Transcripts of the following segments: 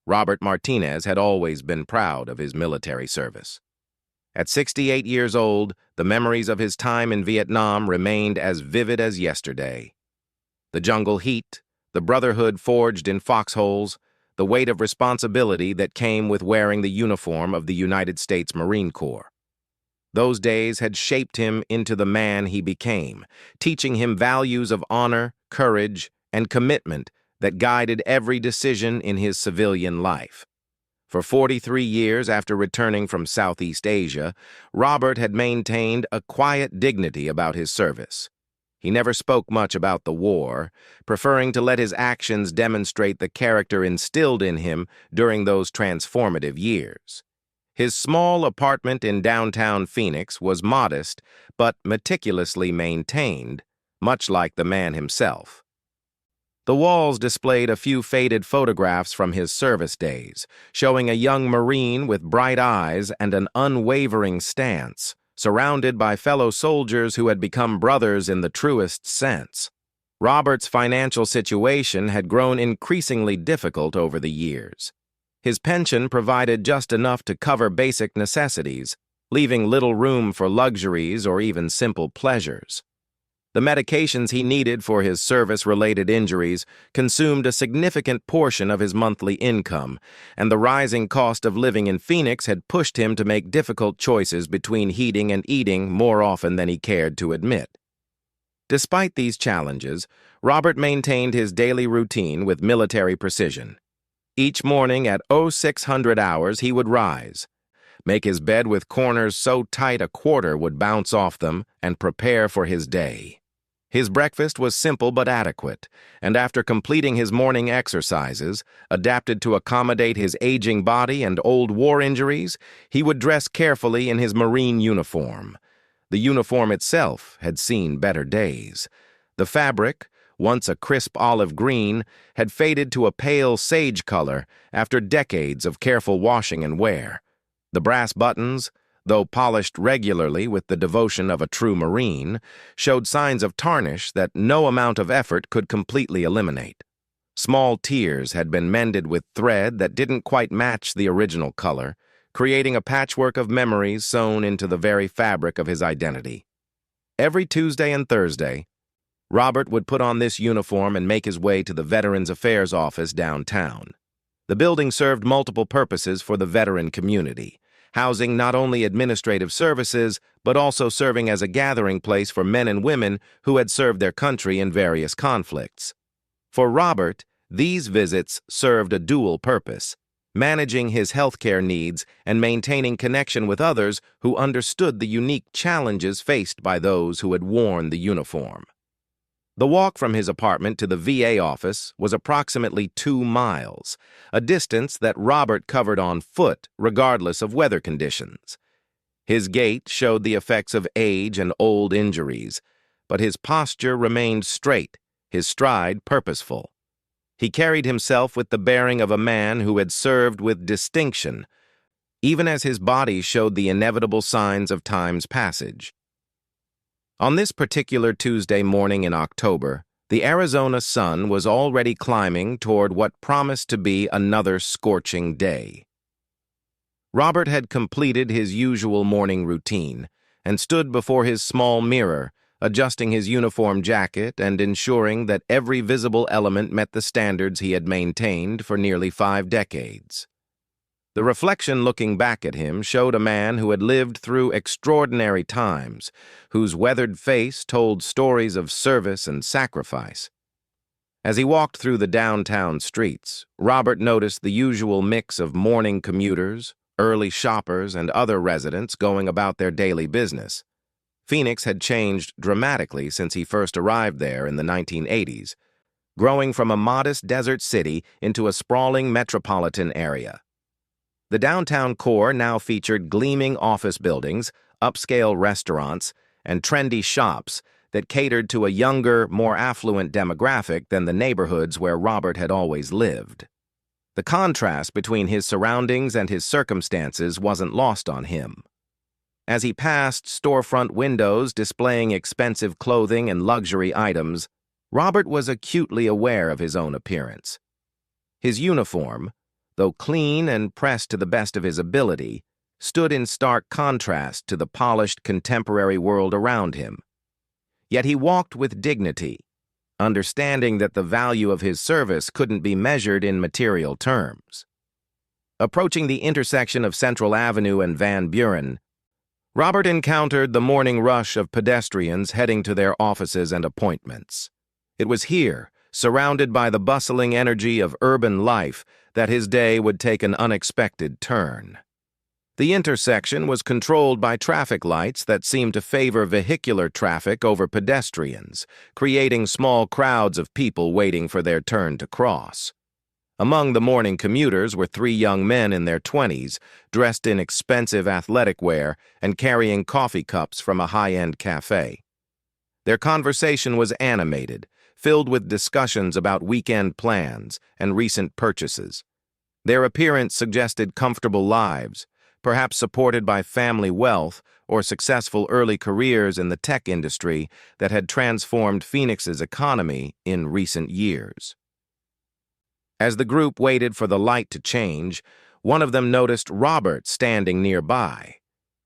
Robert Martinez had always been proud of his military service. At 68 years old, the memories of his time in Vietnam remained as vivid as yesterday. The jungle heat, the brotherhood forged in foxholes, the weight of responsibility that came with wearing the uniform of the United States Marine Corps. Those days had shaped him into the man he became, teaching him values of honor, courage, and commitment that guided every decision in his civilian life. For 43 years after returning from Southeast Asia, Robert had maintained a quiet dignity about his service. He never spoke much about the war, preferring to let his actions demonstrate the character instilled in him during those transformative years. His small apartment in downtown Phoenix was modest but meticulously maintained, much like the man himself. The walls displayed a few faded photographs from his service days, showing a young Marine with bright eyes and an unwavering stance, surrounded by fellow soldiers who had become brothers in the truest sense. Robert's financial situation had grown increasingly difficult over the years. His pension provided just enough to cover basic necessities, leaving little room for luxuries or even simple pleasures. The medications he needed for his service-related injuries consumed a significant portion of his monthly income, and the rising cost of living in Phoenix had pushed him to make difficult choices between heating and eating more often than he cared to admit. Despite these challenges, Robert maintained his daily routine with military precision. Each morning at 0600 hours he would rise, make his bed with corners so tight a quarter would bounce off them, and prepare for his day. His breakfast was simple but adequate, and after completing his morning exercises, adapted to accommodate his aging body and old war injuries, he would dress carefully in his Marine uniform. The uniform itself had seen better days. The fabric, once a crisp olive green, had faded to a pale sage color after decades of careful washing and wear. The brass buttons, though polished regularly with the devotion of a true Marine, showed signs of tarnish that no amount of effort could completely eliminate. Small tears had been mended with thread that didn't quite match the original color, creating a patchwork of memories sewn into the very fabric of his identity. Every Tuesday and Thursday, Robert would put on this uniform and make his way to the Veterans Affairs office downtown. The building served multiple purposes for the veteran community, housing not only administrative services, but also serving as a gathering place for men and women who had served their country in various conflicts. For Robert, these visits served a dual purpose, managing his healthcare needs and maintaining connection with others who understood the unique challenges faced by those who had worn the uniform. The walk from his apartment to the VA office was approximately 2 miles, a distance that Robert covered on foot regardless of weather conditions. His gait showed the effects of age and old injuries, but his posture remained straight, his stride purposeful. He carried himself with the bearing of a man who had served with distinction, even as his body showed the inevitable signs of time's passage. On this particular Tuesday morning in October, the Arizona sun was already climbing toward what promised to be another scorching day. Robert had completed his usual morning routine and stood before his small mirror, adjusting his uniform jacket and ensuring that every visible element met the standards he had maintained for nearly 5 decades. The reflection looking back at him showed a man who had lived through extraordinary times, whose weathered face told stories of service and sacrifice. As he walked through the downtown streets, Robert noticed the usual mix of morning commuters, early shoppers, and other residents going about their daily business. Phoenix had changed dramatically since he first arrived there in the 1980s, growing from a modest desert city into a sprawling metropolitan area. The downtown core now featured gleaming office buildings, upscale restaurants, and trendy shops that catered to a younger, more affluent demographic than the neighborhoods where Robert had always lived. The contrast between his surroundings and his circumstances wasn't lost on him. As he passed storefront windows displaying expensive clothing and luxury items, Robert was acutely aware of his own appearance. His uniform, though clean and pressed to the best of his ability, stood in stark contrast to the polished contemporary world around him. Yet he walked with dignity, understanding that the value of his service couldn't be measured in material terms. Approaching the intersection of Central Avenue and Van Buren, Robert encountered the morning rush of pedestrians heading to their offices and appointments. It was here, surrounded by the bustling energy of urban life, that his day would take an unexpected turn. The intersection was controlled by traffic lights that seemed to favor vehicular traffic over pedestrians, creating small crowds of people waiting for their turn to cross. Among the morning commuters were three young men in their 20s, dressed in expensive athletic wear and carrying coffee cups from a high-end cafe. Their conversation was animated, filled with discussions about weekend plans and recent purchases. Their appearance suggested comfortable lives, perhaps supported by family wealth or successful early careers in the tech industry that had transformed Phoenix's economy in recent years. As the group waited for the light to change, one of them noticed Robert standing nearby.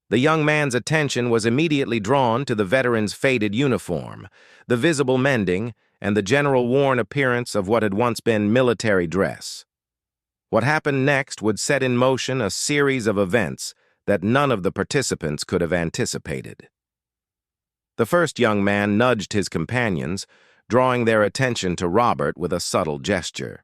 The young man's attention was immediately drawn to the veteran's faded uniform, the visible mending, and the general worn appearance of what had once been military dress. What happened next would set in motion a series of events that none of the participants could have anticipated. The first young man nudged his companions, drawing their attention to Robert with a subtle gesture.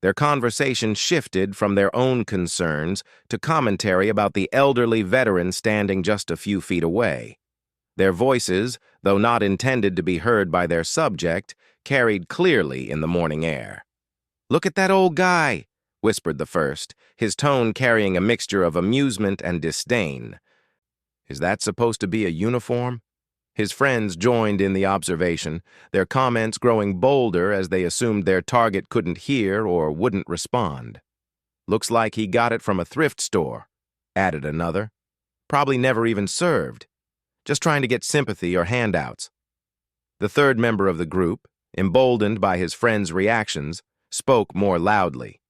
Their conversation shifted from their own concerns to commentary about the elderly veteran standing just a few feet away. Their voices, though not intended to be heard by their subject, carried clearly in the morning air. "Look at that old guy," whispered the first, his tone carrying a mixture of amusement and disdain. "Is that supposed to be a uniform?" His friends joined in the observation, their comments growing bolder as they assumed their target couldn't hear or wouldn't respond. "Looks like he got it from a thrift store," added another. "Probably never even served. Just trying to get sympathy or handouts." The third member of the group, emboldened by his friends' reactions, spoke more loudly.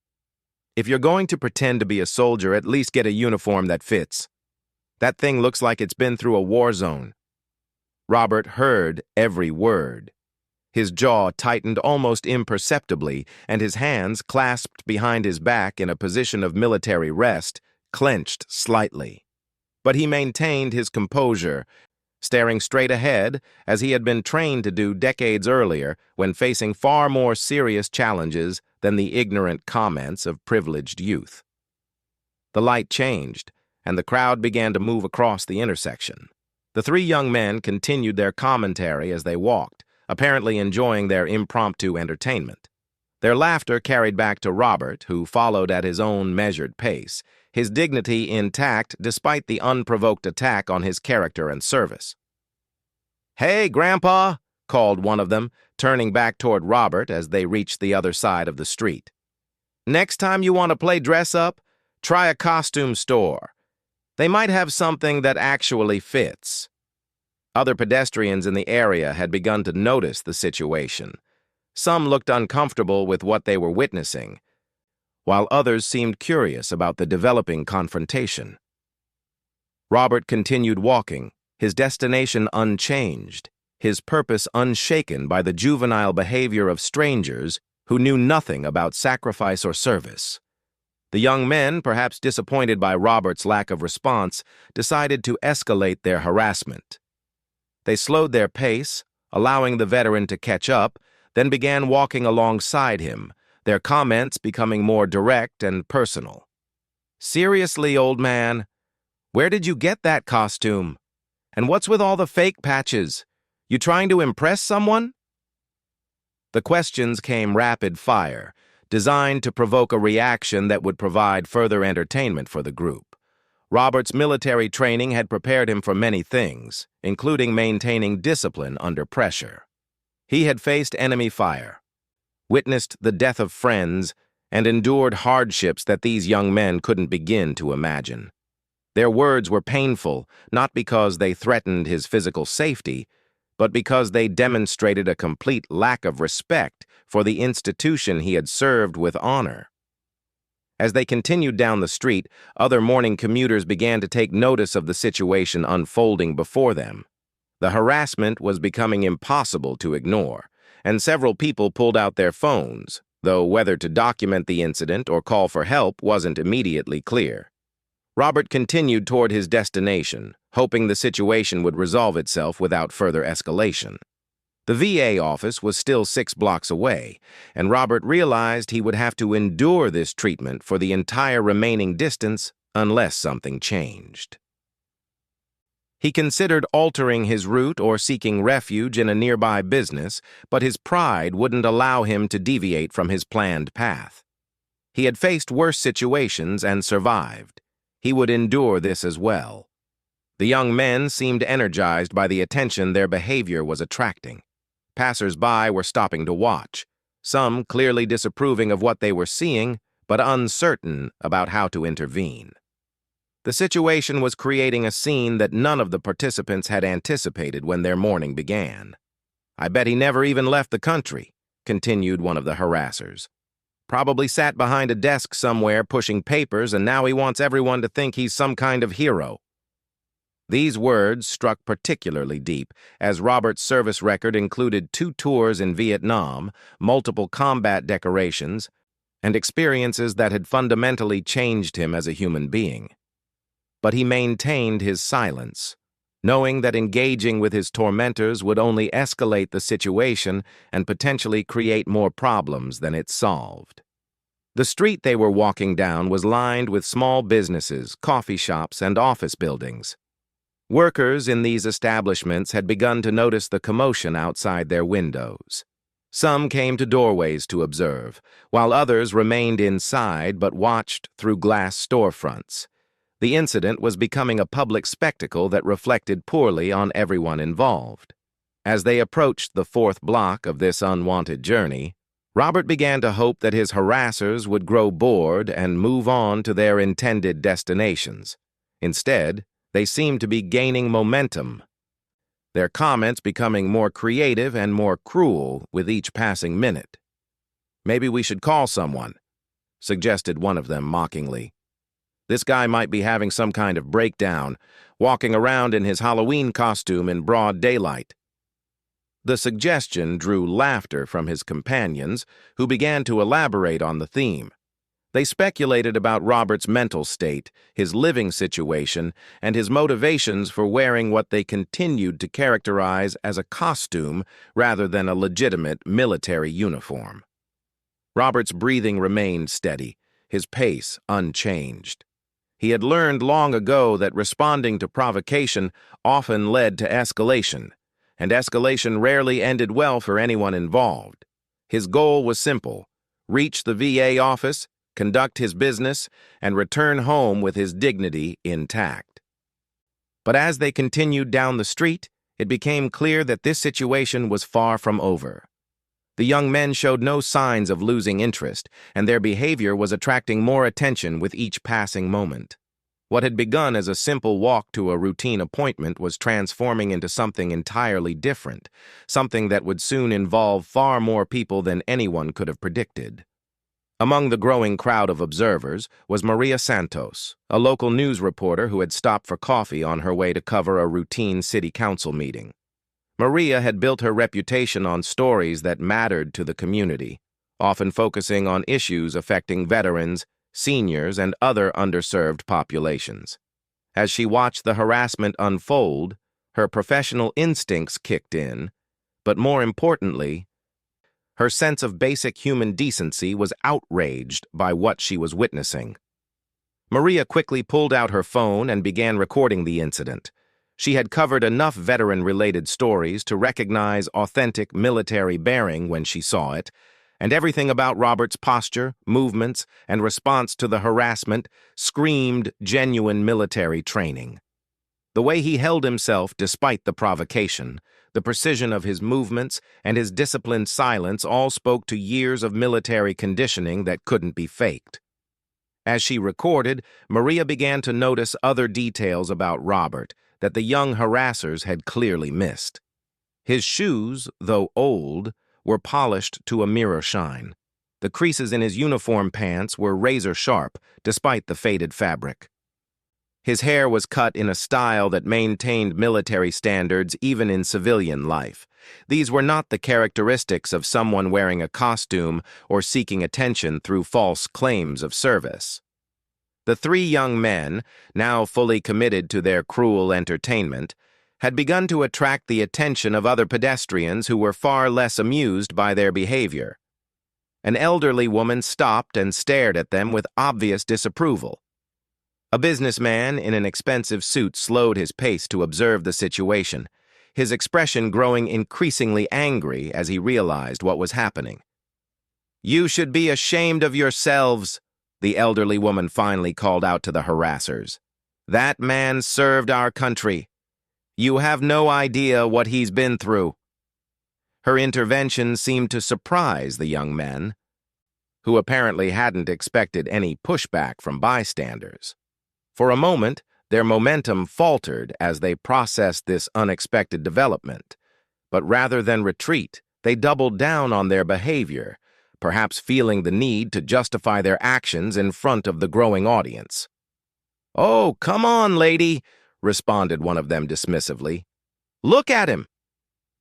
"If you're going to pretend to be a soldier, at least get a uniform that fits. That thing looks like it's been through a war zone." Robert heard every word. His jaw tightened almost imperceptibly, and his hands, clasped behind his back in a position of military rest, clenched slightly. But he maintained his composure, staring straight ahead as he had been trained to do decades earlier when facing far more serious challenges than the ignorant comments of privileged youth. The light changed, and the crowd began to move across the intersection. The three young men continued their commentary as they walked, apparently enjoying their impromptu entertainment. Their laughter carried back to Robert, who followed at his own measured pace, his dignity intact despite the unprovoked attack on his character and service. "Hey, Grandpa," called one of them, turning back toward Robert as they reached the other side of the street. "Next time you want to play dress-up, try a costume store. They might have something that actually fits." Other pedestrians in the area had begun to notice the situation. Some looked uncomfortable with what they were witnessing, while others seemed curious about the developing confrontation. Robert continued walking, his destination unchanged, his purpose unshaken by the juvenile behavior of strangers who knew nothing about sacrifice or service. The young men, perhaps disappointed by Robert's lack of response, decided to escalate their harassment. They slowed their pace, allowing the veteran to catch up, then began walking alongside him, their comments becoming more direct and personal. "Seriously, old man, where did you get that costume? And what's with all the fake patches? You trying to impress someone?" The questions came rapid fire, designed to provoke a reaction that would provide further entertainment for the group. Robert's military training had prepared him for many things, including maintaining discipline under pressure. He had faced enemy fire, witnessed the death of friends, and endured hardships that these young men couldn't begin to imagine. Their words were painful, not because they threatened his physical safety, but because they demonstrated a complete lack of respect for the institution he had served with honor. As they continued down the street, other morning commuters began to take notice of the situation unfolding before them. The harassment was becoming impossible to ignore, and several people pulled out their phones, though whether to document the incident or call for help wasn't immediately clear. Robert continued toward his destination, hoping the situation would resolve itself without further escalation. The VA office was still 6 blocks away, and Robert realized he would have to endure this treatment for the entire remaining distance unless something changed. He considered altering his route or seeking refuge in a nearby business, but his pride wouldn't allow him to deviate from his planned path. He had faced worse situations and survived. He would endure this as well. The young men seemed energized by the attention their behavior was attracting. Passers-by were stopping to watch, some clearly disapproving of what they were seeing, but uncertain about how to intervene. The situation was creating a scene that none of the participants had anticipated when their morning began. "I bet he never even left the country," continued one of the harassers. "Probably sat behind a desk somewhere pushing papers, and now he wants everyone to think he's some kind of hero." These words struck particularly deep, as Robert's service record included 2 tours in Vietnam, multiple combat decorations, and experiences that had fundamentally changed him as a human being. But he maintained his silence, knowing that engaging with his tormentors would only escalate the situation and potentially create more problems than it solved. The street they were walking down was lined with small businesses, coffee shops, and office buildings. Workers in these establishments had begun to notice the commotion outside their windows. Some came to doorways to observe, while others remained inside but watched through glass storefronts. The incident was becoming a public spectacle that reflected poorly on everyone involved. As they approached the 4th block of this unwanted journey, Robert began to hope that his harassers would grow bored and move on to their intended destinations. Instead, they seemed to be gaining momentum, their comments becoming more creative and more cruel with each passing minute. "Maybe we should call someone," suggested one of them mockingly. "This guy might be having some kind of breakdown, walking around in his Halloween costume in broad daylight." The suggestion drew laughter from his companions, who began to elaborate on the theme. They speculated about Robert's mental state, his living situation, and his motivations for wearing what they continued to characterize as a costume rather than a legitimate military uniform. Robert's breathing remained steady, his pace unchanged. He had learned long ago that responding to provocation often led to escalation, and escalation rarely ended well for anyone involved. His goal was simple: reach the VA office, conduct his business, and return home with his dignity intact. But as they continued down the street, it became clear that this situation was far from over. The young men showed no signs of losing interest, and their behavior was attracting more attention with each passing moment. What had begun as a simple walk to a routine appointment was transforming into something entirely different, something that would soon involve far more people than anyone could have predicted. Among the growing crowd of observers was Maria Santos, a local news reporter who had stopped for coffee on her way to cover a routine city council meeting. Maria had built her reputation on stories that mattered to the community, often focusing on issues affecting veterans, seniors, and other underserved populations. As she watched the harassment unfold, her professional instincts kicked in, but more importantly, her sense of basic human decency was outraged by what she was witnessing. Maria quickly pulled out her phone and began recording the incident. She had covered enough veteran-related stories to recognize authentic military bearing when she saw it, and everything about Robert's posture, movements, and response to the harassment screamed genuine military training. The way he held himself despite the provocation, the precision of his movements, and his disciplined silence all spoke to years of military conditioning that couldn't be faked. As she recorded, Maria began to notice other details about Robert that the young harassers had clearly missed. His shoes, though old, were polished to a mirror shine. The creases in his uniform pants were razor-sharp, despite the faded fabric. His hair was cut in a style that maintained military standards even in civilian life. These were not the characteristics of someone wearing a costume or seeking attention through false claims of service. The three young men, now fully committed to their cruel entertainment, had begun to attract the attention of other pedestrians who were far less amused by their behavior. An elderly woman stopped and stared at them with obvious disapproval. A businessman in an expensive suit slowed his pace to observe the situation, his expression growing increasingly angry as he realized what was happening. "You should be ashamed of yourselves," the elderly woman finally called out to the harassers. "That man served our country. You have no idea what he's been through." Her intervention seemed to surprise the young men, who apparently hadn't expected any pushback from bystanders. For a moment, their momentum faltered as they processed this unexpected development, but rather than retreat, they doubled down on their behavior, perhaps feeling the need to justify their actions in front of the growing audience. "Oh, come on, lady," responded one of them dismissively. "Look at him.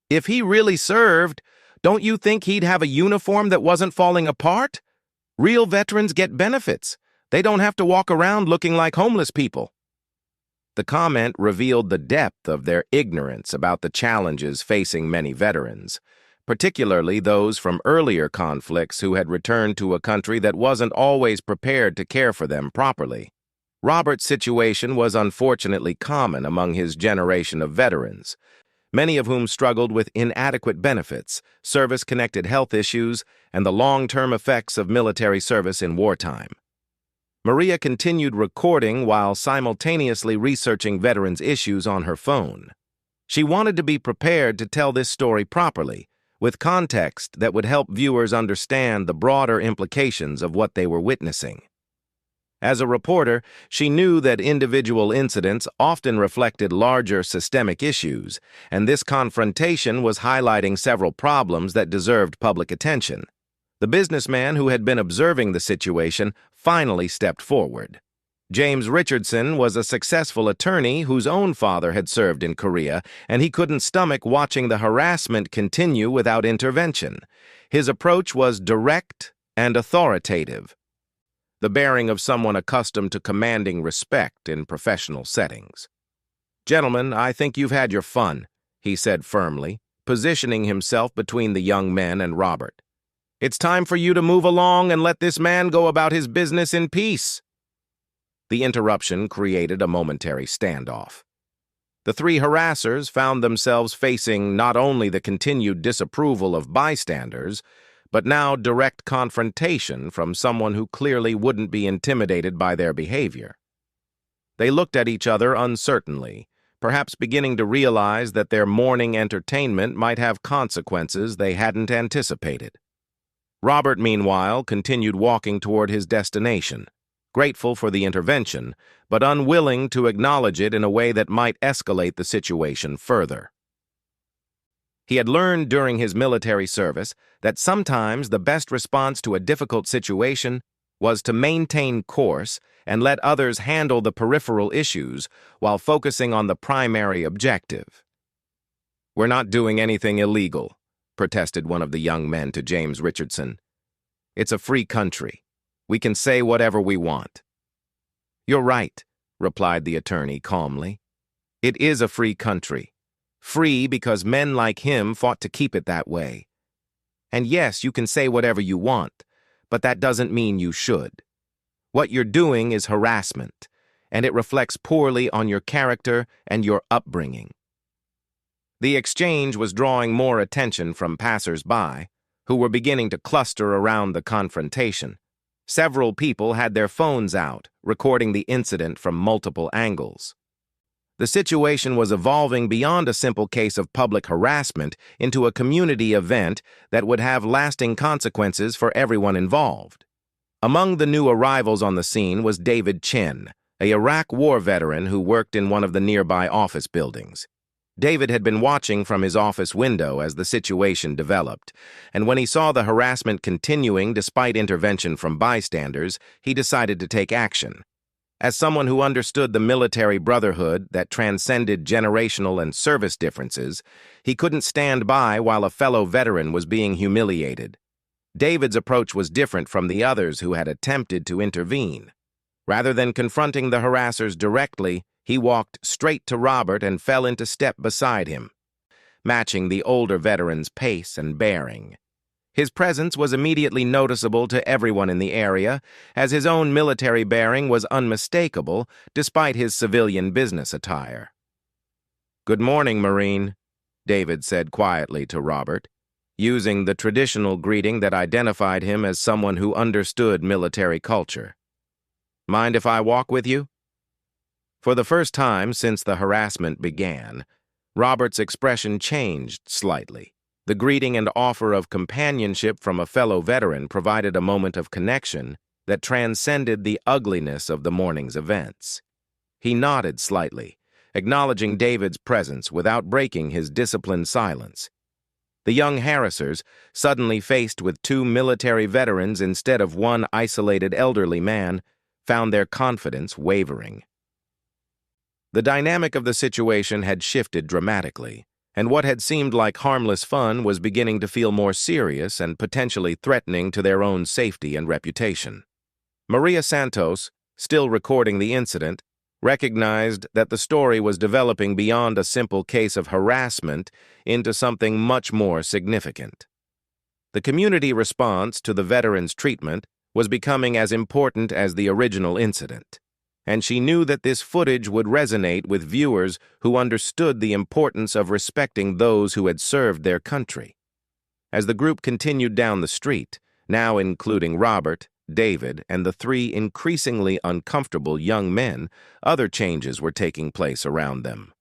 If he really served, don't you think he'd have a uniform that wasn't falling apart? Real veterans get benefits. They don't have to walk around looking like homeless people." The comment revealed the depth of their ignorance about the challenges facing many veterans, particularly those from earlier conflicts who had returned to a country that wasn't always prepared to care for them properly. Robert's situation was unfortunately common among his generation of veterans, many of whom struggled with inadequate benefits, service-connected health issues, and the long-term effects of military service in wartime. Maria continued recording while simultaneously researching veterans' issues on her phone. She wanted to be prepared to tell this story properly, with context that would help viewers understand the broader implications of what they were witnessing. As a reporter, she knew that individual incidents often reflected larger systemic issues, and this confrontation was highlighting several problems that deserved public attention. The businessman who had been observing the situation finally stepped forward. James Richardson was a successful attorney whose own father had served in Korea, and he couldn't stomach watching the harassment continue without intervention. His approach was direct and authoritative, the bearing of someone accustomed to commanding respect in professional settings. "Gentlemen, I think you've had your fun," he said firmly, positioning himself between the young men and Robert. "It's time for you to move along and let this man go about his business in peace." The interruption created a momentary standoff. The three harassers found themselves facing not only the continued disapproval of bystanders, but now direct confrontation from someone who clearly wouldn't be intimidated by their behavior. They looked at each other uncertainly, perhaps beginning to realize that their morning entertainment might have consequences they hadn't anticipated. Robert, meanwhile, continued walking toward his destination, grateful for the intervention, but unwilling to acknowledge it in a way that might escalate the situation further. He had learned during his military service that sometimes the best response to a difficult situation was to maintain course and let others handle the peripheral issues while focusing on the primary objective. "We're not doing anything illegal," protested one of the young men to James Richardson. "It's a free country. We can say whatever we want." "You're right," replied the attorney calmly. "It is a free country. Free because men like him fought to keep it that way. And yes, you can say whatever you want, but that doesn't mean you should. What you're doing is harassment, and it reflects poorly on your character and your upbringing." The exchange was drawing more attention from passers-by, who were beginning to cluster around the confrontation. Several people had their phones out, recording the incident from multiple angles. The situation was evolving beyond a simple case of public harassment into a community event that would have lasting consequences for everyone involved. Among the new arrivals on the scene was David Chen, a Iraq War veteran who worked in one of the nearby office buildings. David had been watching from his office window as the situation developed, and when he saw the harassment continuing despite intervention from bystanders, he decided to take action. As someone who understood the military brotherhood that transcended generational and service differences, he couldn't stand by while a fellow veteran was being humiliated. David's approach was different from the others who had attempted to intervene. Rather than confronting the harassers directly, he walked straight to Robert and fell into step beside him, matching the older veteran's pace and bearing. His presence was immediately noticeable to everyone in the area, as his own military bearing was unmistakable despite his civilian business attire. "Good morning, Marine," David said quietly to Robert, using the traditional greeting that identified him as someone who understood military culture. "Mind if I walk with you?" For the first time since the harassment began, Robert's expression changed slightly. The greeting and offer of companionship from a fellow veteran provided a moment of connection that transcended the ugliness of the morning's events. He nodded slightly, acknowledging David's presence without breaking his disciplined silence. The young harassers, suddenly faced with two military veterans instead of one isolated elderly man, found their confidence wavering. The dynamic of the situation had shifted dramatically, and what had seemed like harmless fun was beginning to feel more serious and potentially threatening to their own safety and reputation. Maria Santos, still recording the incident, recognized that the story was developing beyond a simple case of harassment into something much more significant. The community response to the veterans' treatment was becoming as important as the original incident, and she knew that this footage would resonate with viewers who understood the importance of respecting those who had served their country. As the group continued down the street, now including Robert, David, and the three increasingly uncomfortable young men, other changes were taking place around them.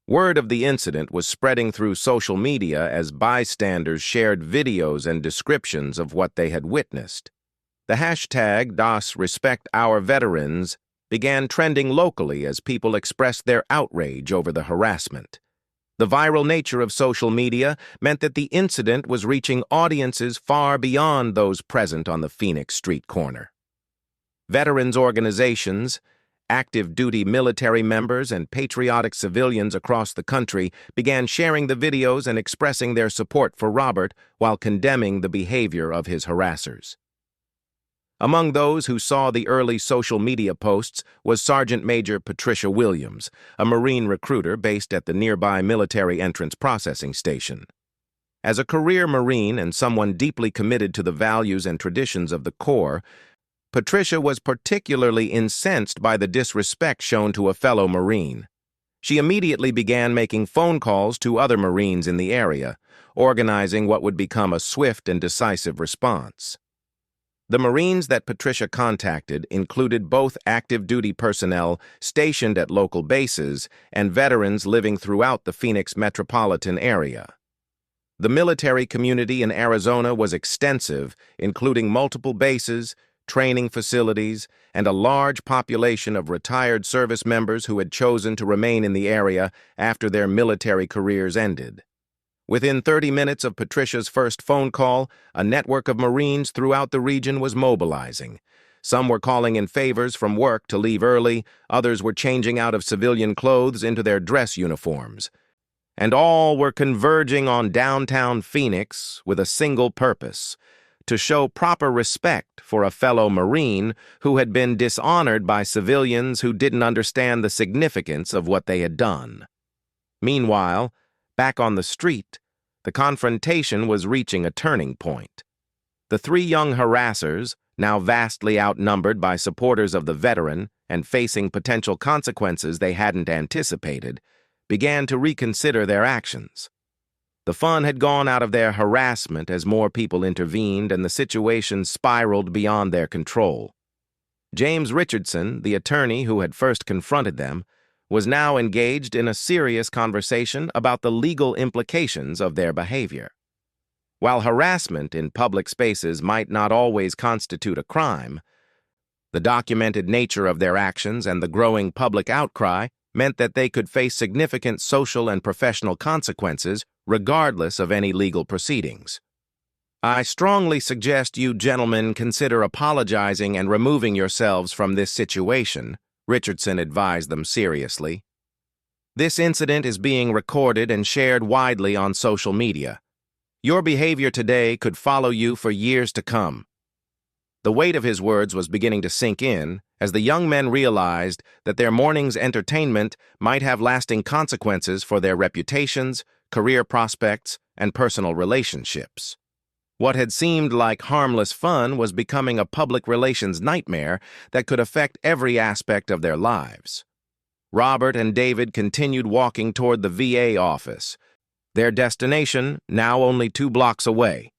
Word of the incident was spreading through social media as bystanders shared videos and descriptions of what they had witnessed. The hashtag #DasRespectOurVeterans began trending locally as people expressed their outrage over the harassment. The viral nature of social media meant that the incident was reaching audiences far beyond those present on the Phoenix street corner. Veterans organizations, active duty military members, and patriotic civilians across the country began sharing the videos and expressing their support for Robert while condemning the behavior of his harassers. Among those who saw the early social media posts was Sergeant Major Patricia Williams, a Marine recruiter based at the nearby military entrance processing station. As a career Marine and someone deeply committed to the values and traditions of the Corps, Patricia was particularly incensed by the disrespect shown to a fellow Marine. She immediately began making phone calls to other Marines in the area, organizing what would become a swift and decisive response. The Marines that Patricia contacted included both active duty personnel stationed at local bases and veterans living throughout the Phoenix metropolitan area. The military community in Arizona was extensive, including multiple bases, training facilities, and a large population of retired service members who had chosen to remain in the area after their military careers ended. Within 30 minutes of Patricia's first phone call, a network of Marines throughout the region was mobilizing. Some were calling in favors from work to leave early, others were changing out of civilian clothes into their dress uniforms. And all were converging on downtown Phoenix with a single purpose: to show proper respect for a fellow Marine who had been dishonored by civilians who didn't understand the significance of what they had done. Meanwhile, back on the street, the confrontation was reaching a turning point. The three young harassers, now vastly outnumbered by supporters of the veteran and facing potential consequences they hadn't anticipated, began to reconsider their actions. The fun had gone out of their harassment as more people intervened and the situation spiraled beyond their control. James Richardson, the attorney who had first confronted them, was now engaged in a serious conversation about the legal implications of their behavior. While harassment in public spaces might not always constitute a crime, the documented nature of their actions and the growing public outcry meant that they could face significant social and professional consequences regardless of any legal proceedings. I strongly suggest you gentlemen consider apologizing and removing yourselves from this situation, Richardson advised them seriously. This incident is being recorded and shared widely on social media. Your behavior today could follow you for years to come. The weight of his words was beginning to sink in as the young men realized that their morning's entertainment might have lasting consequences for their reputations, career prospects, and personal relationships. What had seemed like harmless fun was becoming a public relations nightmare that could affect every aspect of their lives. Robert and David continued walking toward the VA office, their destination now only 2 blocks away.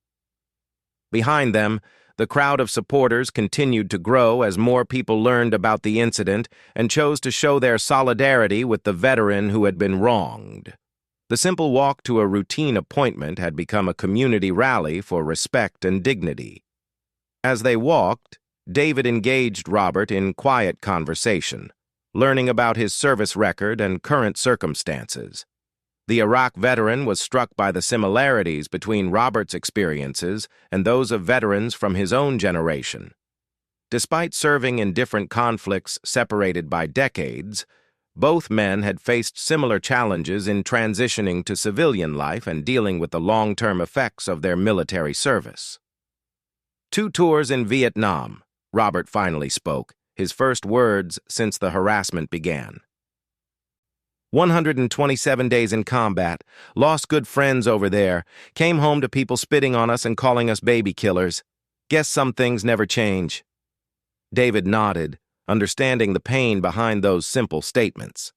Behind them, the crowd of supporters continued to grow as more people learned about the incident and chose to show their solidarity with the veteran who had been wronged. The simple walk to a routine appointment had become a community rally for respect and dignity. As they walked, David engaged Robert in quiet conversation, learning about his service record and current circumstances. The Iraq veteran was struck by the similarities between Robert's experiences and those of veterans from his own generation. Despite serving in different conflicts separated by decades, both men had faced similar challenges in transitioning to civilian life and dealing with the long-term effects of their military service. 2 tours in Vietnam, Robert finally spoke, his first words since the harassment began. 127 days in combat, lost good friends over there, came home to people spitting on us and calling us baby killers. Guess some things never change. David nodded, understanding the pain behind those simple statements.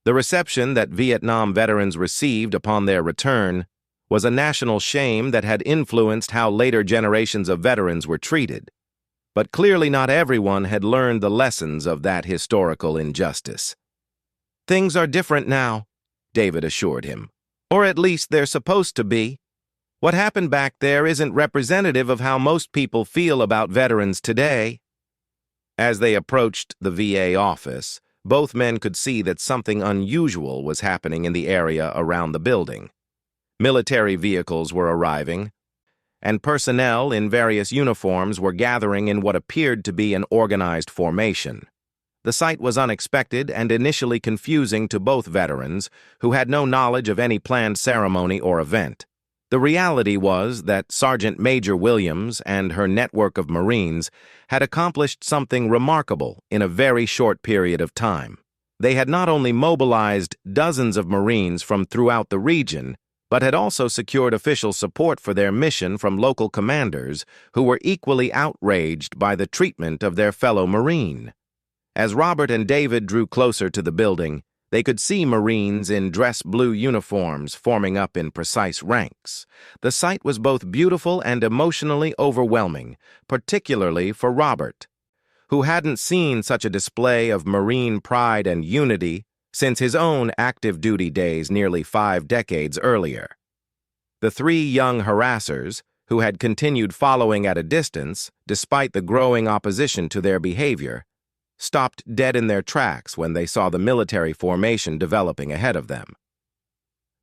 The reception that Vietnam veterans received upon their return was a national shame that had influenced how later generations of veterans were treated. But clearly not everyone had learned the lessons of that historical injustice. Things are different now, David assured him. Or at least they're supposed to be. What happened back there isn't representative of how most people feel about veterans today. As they approached the VA office, both men could see that something unusual was happening in the area around the building. Military vehicles were arriving, and personnel in various uniforms were gathering in what appeared to be an organized formation. The sight was unexpected and initially confusing to both veterans, who had no knowledge of any planned ceremony or event. The reality was that Sergeant Major Williams and her network of Marines had accomplished something remarkable in a very short period of time. They had not only mobilized dozens of Marines from throughout the region, but had also secured official support for their mission from local commanders who were equally outraged by the treatment of their fellow Marine. As Robert and David drew closer to the building, they could see Marines in dress blue uniforms forming up in precise ranks. The sight was both beautiful and emotionally overwhelming, particularly for Robert, who hadn't seen such a display of Marine pride and unity since his own active duty days nearly 5 decades earlier. The 3 young harassers, who had continued following at a distance despite the growing opposition to their behavior, stopped dead in their tracks when they saw the military formation developing ahead of them.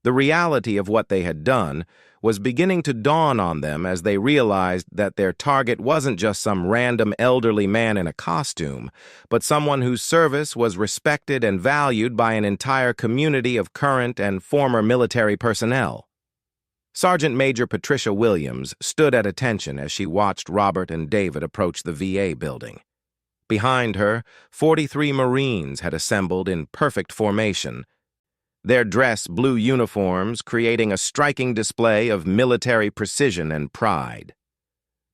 The reality of what they had done was beginning to dawn on them as they realized that their target wasn't just some random elderly man in a costume, but someone whose service was respected and valued by an entire community of current and former military personnel. Sergeant Major Patricia Williams stood at attention as she watched Robert and David approach the VA building. Behind her, 43 Marines had assembled in perfect formation, their dress blue uniforms creating a striking display of military precision and pride.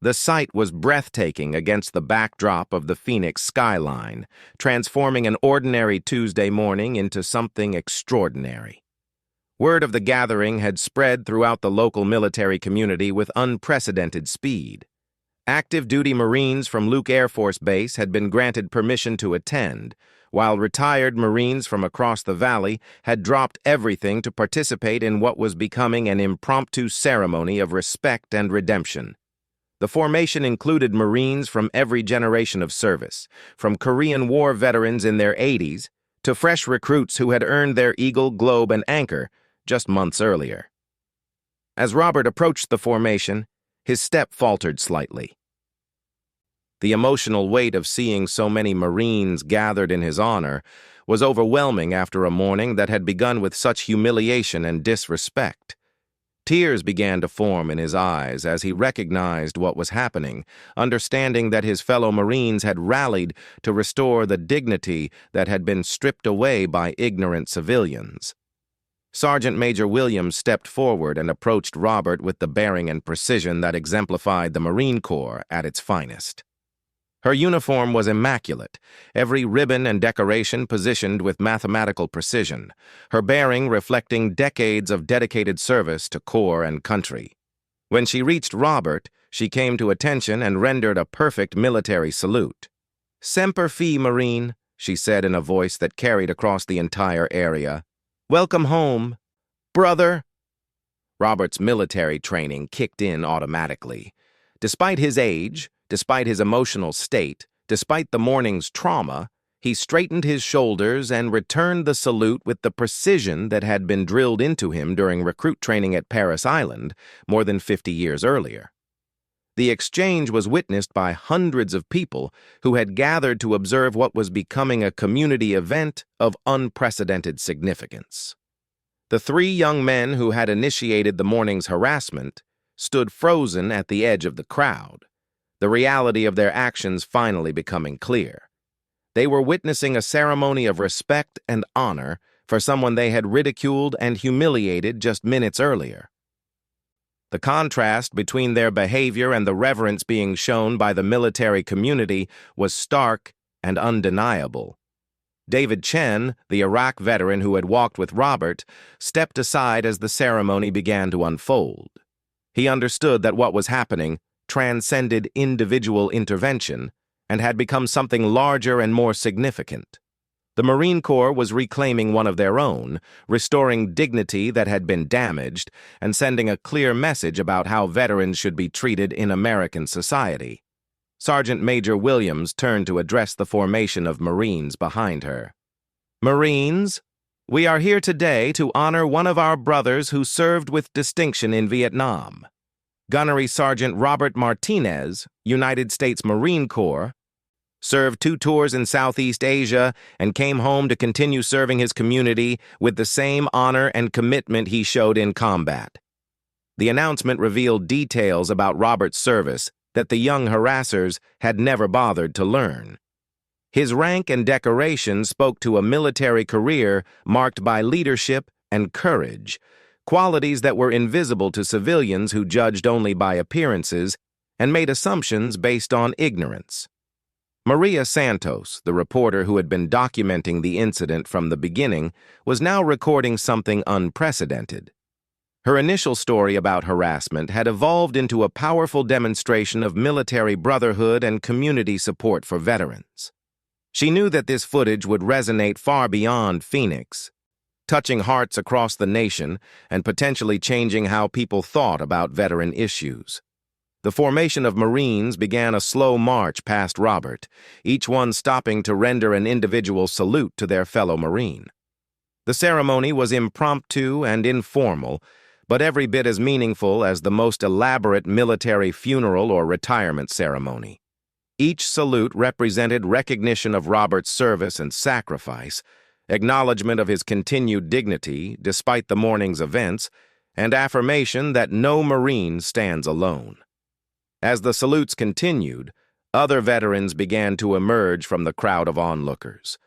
The sight was breathtaking against the backdrop of the Phoenix skyline, transforming an ordinary Tuesday morning into something extraordinary. Word of the gathering had spread throughout the local military community with unprecedented speed. Active duty Marines from Luke Air Force Base had been granted permission to attend, while retired Marines from across the valley had dropped everything to participate in what was becoming an impromptu ceremony of respect and redemption. The formation included Marines from every generation of service, from Korean War veterans in their 80s to fresh recruits who had earned their Eagle, Globe, and Anchor just months earlier. As Robert approached the formation, his step faltered slightly. The emotional weight of seeing so many Marines gathered in his honor was overwhelming after a morning that had begun with such humiliation and disrespect. Tears began to form in his eyes as he recognized what was happening, understanding that his fellow Marines had rallied to restore the dignity that had been stripped away by ignorant civilians. Sergeant Major Williams stepped forward and approached Robert with the bearing and precision that exemplified the Marine Corps at its finest. Her uniform was immaculate, every ribbon and decoration positioned with mathematical precision, her bearing reflecting decades of dedicated service to Corps and country. When she reached Robert, she came to attention and rendered a perfect military salute. "Semper Fi, Marine," she said in a voice that carried across the entire area. "Welcome home, brother." Robert's military training kicked in automatically. Despite his age, despite his emotional state, despite the morning's trauma, he straightened his shoulders and returned the salute with the precision that had been drilled into him during recruit training at Paris Island more than 50 years earlier. The exchange was witnessed by hundreds of people who had gathered to observe what was becoming a community event of unprecedented significance. The three young men who had initiated the morning's harassment stood frozen at the edge of the crowd, the reality of their actions finally becoming clear. They were witnessing a ceremony of respect and honor for someone they had ridiculed and humiliated just minutes earlier. The contrast between their behavior and the reverence being shown by the military community was stark and undeniable. David Chen, the Iraq veteran who had walked with Robert, stepped aside as the ceremony began to unfold. He understood that what was happening transcended individual intervention and had become something larger and more significant. The Marine Corps was reclaiming one of their own, restoring dignity that had been damaged, and sending a clear message about how veterans should be treated in American society. Sergeant Major Williams turned to address the formation of Marines behind her. "Marines, we are here today to honor one of our brothers who served with distinction in Vietnam. Gunnery Sergeant Robert Martinez, United States Marine Corps, served 2 tours in Southeast Asia and came home to continue serving his community with the same honor and commitment he showed in combat." The announcement revealed details about Robert's service that the young harassers had never bothered to learn. His rank and decoration spoke to a military career marked by leadership and courage, qualities that were invisible to civilians who judged only by appearances and made assumptions based on ignorance. Maria Santos, the reporter who had been documenting the incident from the beginning, was now recording something unprecedented. Her initial story about harassment had evolved into a powerful demonstration of military brotherhood and community support for veterans. She knew that this footage would resonate far beyond Phoenix, touching hearts across the nation and potentially changing how people thought about veteran issues. The formation of Marines began a slow march past Robert, each one stopping to render an individual salute to their fellow Marine. The ceremony was impromptu and informal, but every bit as meaningful as the most elaborate military funeral or retirement ceremony. Each salute represented recognition of Robert's service and sacrifice, acknowledgement of his continued dignity despite the morning's events, and affirmation that no Marine stands alone. As the salutes continued, other veterans began to emerge from the crowd of onlookers.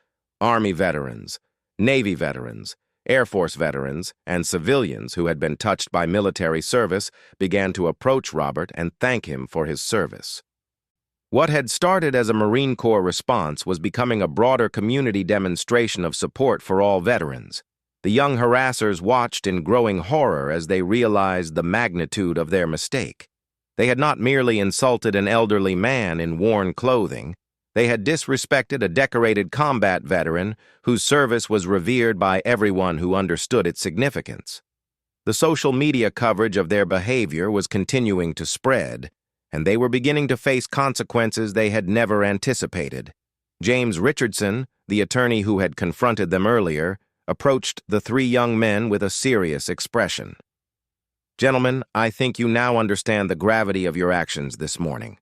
Army veterans, Navy veterans, Air Force veterans, and civilians who had been touched by military service began to approach Robert and thank him for his service. What had started as a Marine Corps response was becoming a broader community demonstration of support for all veterans. The young harassers watched in growing horror as they realized the magnitude of their mistake. They had not merely insulted an elderly man in worn clothing. They had disrespected a decorated combat veteran whose service was revered by everyone who understood its significance. The social media coverage of their behavior was continuing to spread, and they were beginning to face consequences they had never anticipated. James Richardson, the attorney who had confronted them earlier, approached the three young men with a serious expression. "Gentlemen, I think you now understand the gravity of your actions this morning.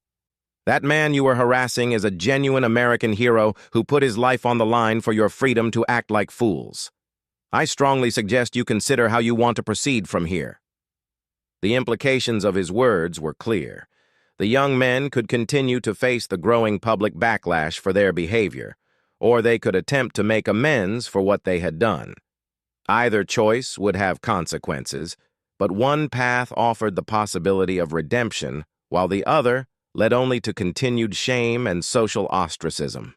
That man you were harassing is a genuine American hero who put his life on the line for your freedom to act like fools. I strongly suggest you consider how you want to proceed from here." The implications of his words were clear. The young men could continue to face the growing public backlash for their behavior, or they could attempt to make amends for what they had done. Either choice would have consequences, but one path offered the possibility of redemption, while the other led only to continued shame and social ostracism.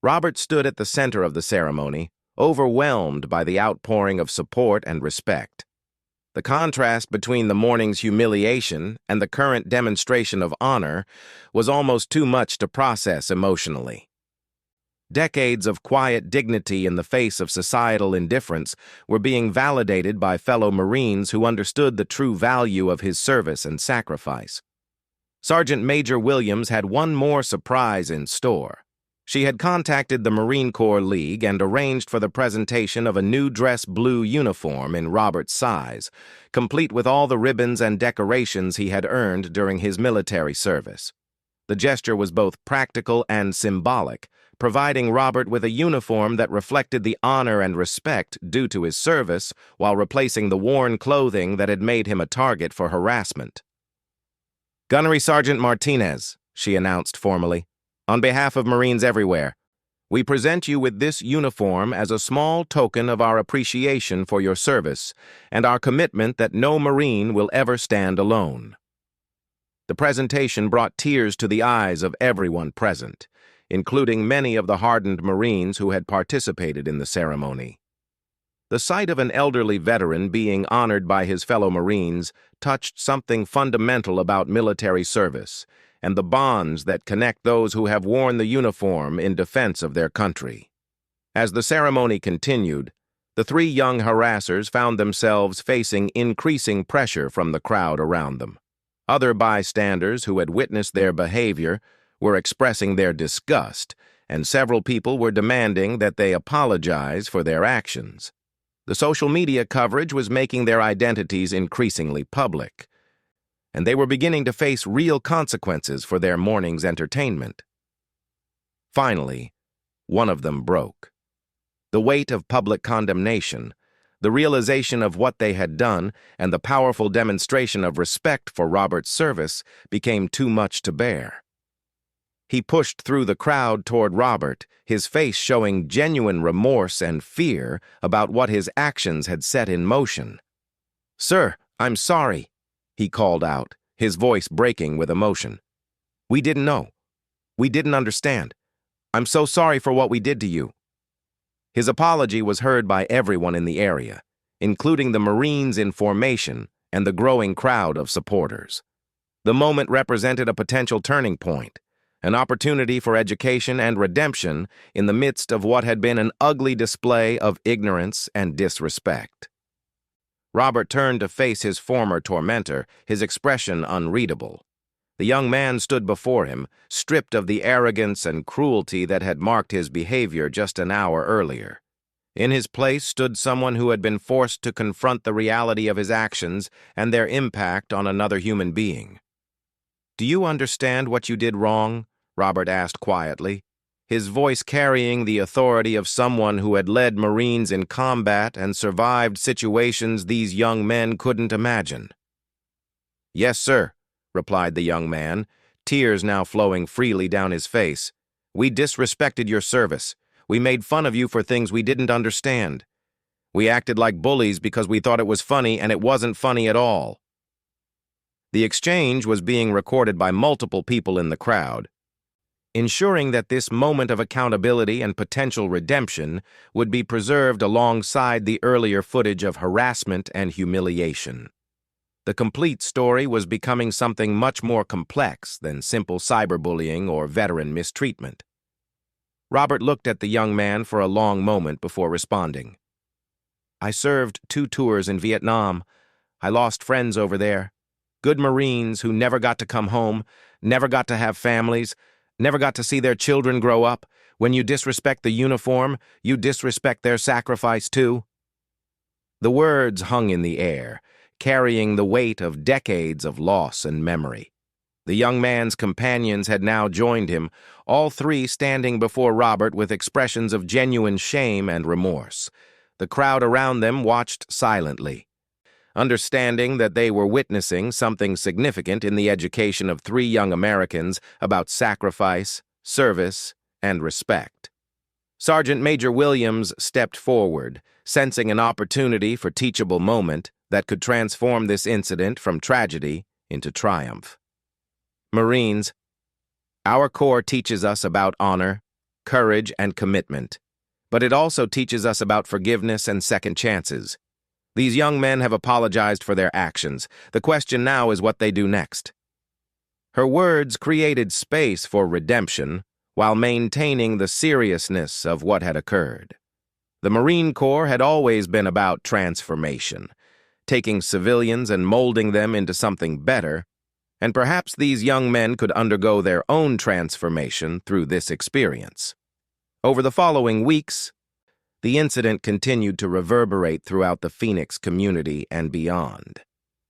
Robert stood at the center of the ceremony, overwhelmed by the outpouring of support and respect. The contrast between the morning's humiliation and the current demonstration of honor was almost too much to process emotionally. Decades of quiet dignity in the face of societal indifference were being validated by fellow Marines who understood the true value of his service and sacrifice. Sergeant Major Williams had one more surprise in store. She had contacted the Marine Corps League and arranged for the presentation of a new dress blue uniform in Robert's size, complete with all the ribbons and decorations he had earned during his military service. The gesture was both practical and symbolic, providing Robert with a uniform that reflected the honor and respect due to his service while replacing the worn clothing that had made him a target for harassment. "Gunnery Sergeant Martinez," she announced formally, "on behalf of Marines everywhere, we present you with this uniform as a small token of our appreciation for your service and our commitment that no Marine will ever stand alone." The presentation brought tears to the eyes of everyone present, including many of the hardened Marines who had participated in the ceremony. The sight of an elderly veteran being honored by his fellow Marines touched something fundamental about military service and the bonds that connect those who have worn the uniform in defense of their country. As the ceremony continued, the three young harassers found themselves facing increasing pressure from the crowd around them. Other bystanders who had witnessed their behavior were expressing their disgust, and several people were demanding that they apologize for their actions. The social media coverage was making their identities increasingly public, and they were beginning to face real consequences for their morning's entertainment. Finally, one of them broke. The weight of public condemnation, the realization of what they had done, and the powerful demonstration of respect for Robert's service became too much to bear. He pushed through the crowd toward Robert, his face showing genuine remorse and fear about what his actions had set in motion. "Sir, I'm sorry," he called out, his voice breaking with emotion. "We didn't know. We didn't understand. I'm so sorry for what we did to you." His apology was heard by everyone in the area, including the Marines in formation and the growing crowd of supporters. The moment represented a potential turning point, an opportunity for education and redemption in the midst of what had been an ugly display of ignorance and disrespect. Robert turned to face his former tormentor, his expression unreadable. The young man stood before him, stripped of the arrogance and cruelty that had marked his behavior just an hour earlier. In his place stood someone who had been forced to confront the reality of his actions and their impact on another human being. "Do you understand what you did wrong?" Robert asked quietly, his voice carrying the authority of someone who had led Marines in combat and survived situations these young men couldn't imagine. "Yes, sir," replied the young man, tears now flowing freely down his face. "We disrespected your service. We made fun of you for things we didn't understand. We acted like bullies because we thought it was funny, and it wasn't funny at all." The exchange was being recorded by multiple people in the crowd, ensuring that this moment of accountability and potential redemption would be preserved alongside the earlier footage of harassment and humiliation. The complete story was becoming something much more complex than simple cyberbullying or veteran mistreatment. Robert looked at the young man for a long moment before responding. "I served 2 tours in Vietnam. I lost friends over there. Good Marines who never got to come home, never got to have families, never got to see their children grow up. When you disrespect the uniform, you disrespect their sacrifice too. The words hung in the air, carrying the weight of decades of loss and memory. The young man's companions had now joined him, all three standing before Robert with expressions of genuine shame and remorse. The crowd around them watched silently, understanding that they were witnessing something significant in the education of three young Americans about sacrifice, service, and respect. Sergeant Major Williams stepped forward, sensing an opportunity for teachable moment that could transform this incident from tragedy into triumph. Marines, our Corps teaches us about honor, courage, and commitment, but it also teaches us about forgiveness and second chances. These young men have apologized for their actions. The question now is what they do next. Her words created space for redemption while maintaining the seriousness of what had occurred. The Marine Corps had always been about transformation, taking civilians and molding them into something better, and perhaps these young men could undergo their own transformation through this experience. Over the following weeks, the incident continued to reverberate throughout the Phoenix community and beyond.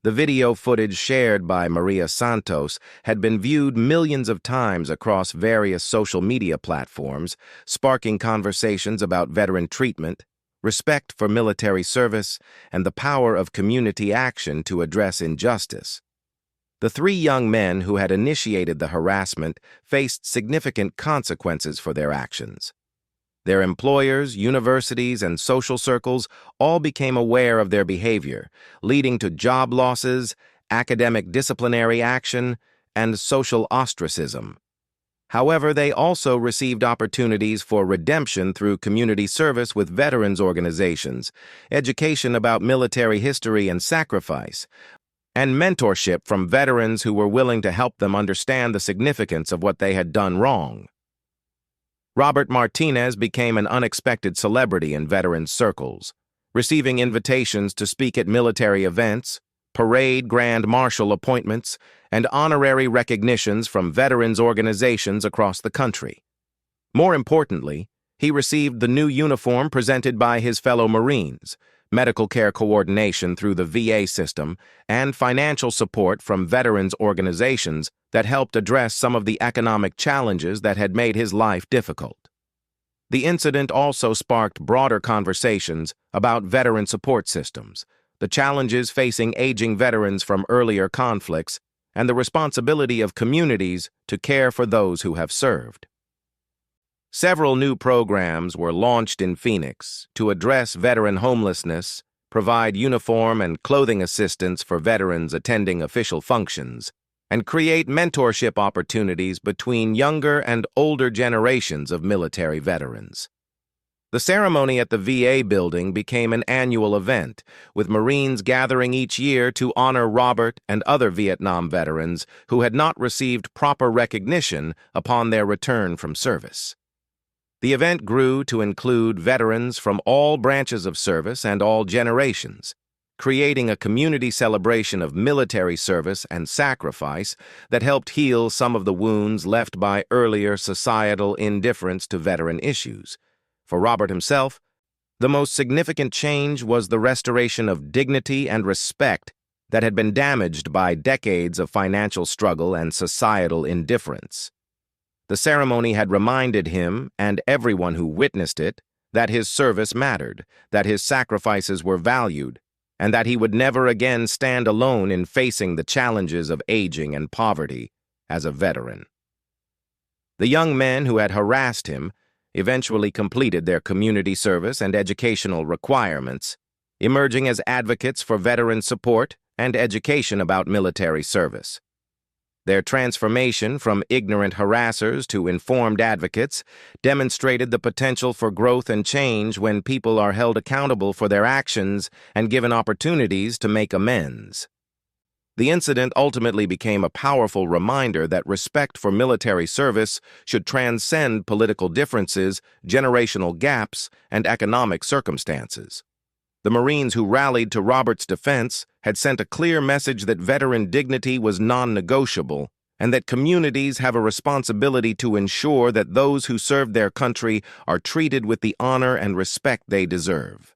The video footage shared by Maria Santos had been viewed millions of times across various social media platforms, sparking conversations about veteran treatment, respect for military service, and the power of community action to address injustice. The three young men who had initiated the harassment faced significant consequences for their actions. Their employers, universities, and social circles all became aware of their behavior, leading to job losses, academic disciplinary action, and social ostracism. However, they also received opportunities for redemption through community service with veterans organizations, education about military history and sacrifice, and mentorship from veterans who were willing to help them understand the significance of what they had done wrong. Robert Martinez became an unexpected celebrity in veterans circles, receiving invitations to speak at military events, parade grand marshal appointments, and honorary recognitions from veterans organizations across the country. More importantly, he received the new uniform presented by his fellow Marines, medical care coordination through the VA system, and financial support from veterans organizations that helped address some of the economic challenges that had made his life difficult. The incident also sparked broader conversations about veteran support systems, the challenges facing aging veterans from earlier conflicts, and the responsibility of communities to care for those who have served. Several new programs were launched in Phoenix to address veteran homelessness, provide uniform and clothing assistance for veterans attending official functions, and create mentorship opportunities between younger and older generations of military veterans. The ceremony at the VA building became an annual event, with Marines gathering each year to honor Robert and other Vietnam veterans who had not received proper recognition upon their return from service. The event grew to include veterans from all branches of service and all generations, creating a community celebration of military service and sacrifice that helped heal some of the wounds left by earlier societal indifference to veteran issues. For Robert himself, the most significant change was the restoration of dignity and respect that had been damaged by decades of financial struggle and societal indifference. The ceremony had reminded him, and everyone who witnessed it, that his service mattered, that his sacrifices were valued, and that he would never again stand alone in facing the challenges of aging and poverty as a veteran. The young men who had harassed him eventually completed their community service and educational requirements, emerging as advocates for veteran support and education about military service. Their transformation from ignorant harassers to informed advocates demonstrated the potential for growth and change when people are held accountable for their actions and given opportunities to make amends. The incident ultimately became a powerful reminder that respect for military service should transcend political differences, generational gaps, and economic circumstances. The Marines who rallied to Robert's defense had sent a clear message that veteran dignity was non-negotiable and that communities have a responsibility to ensure that those who serve their country are treated with the honor and respect they deserve.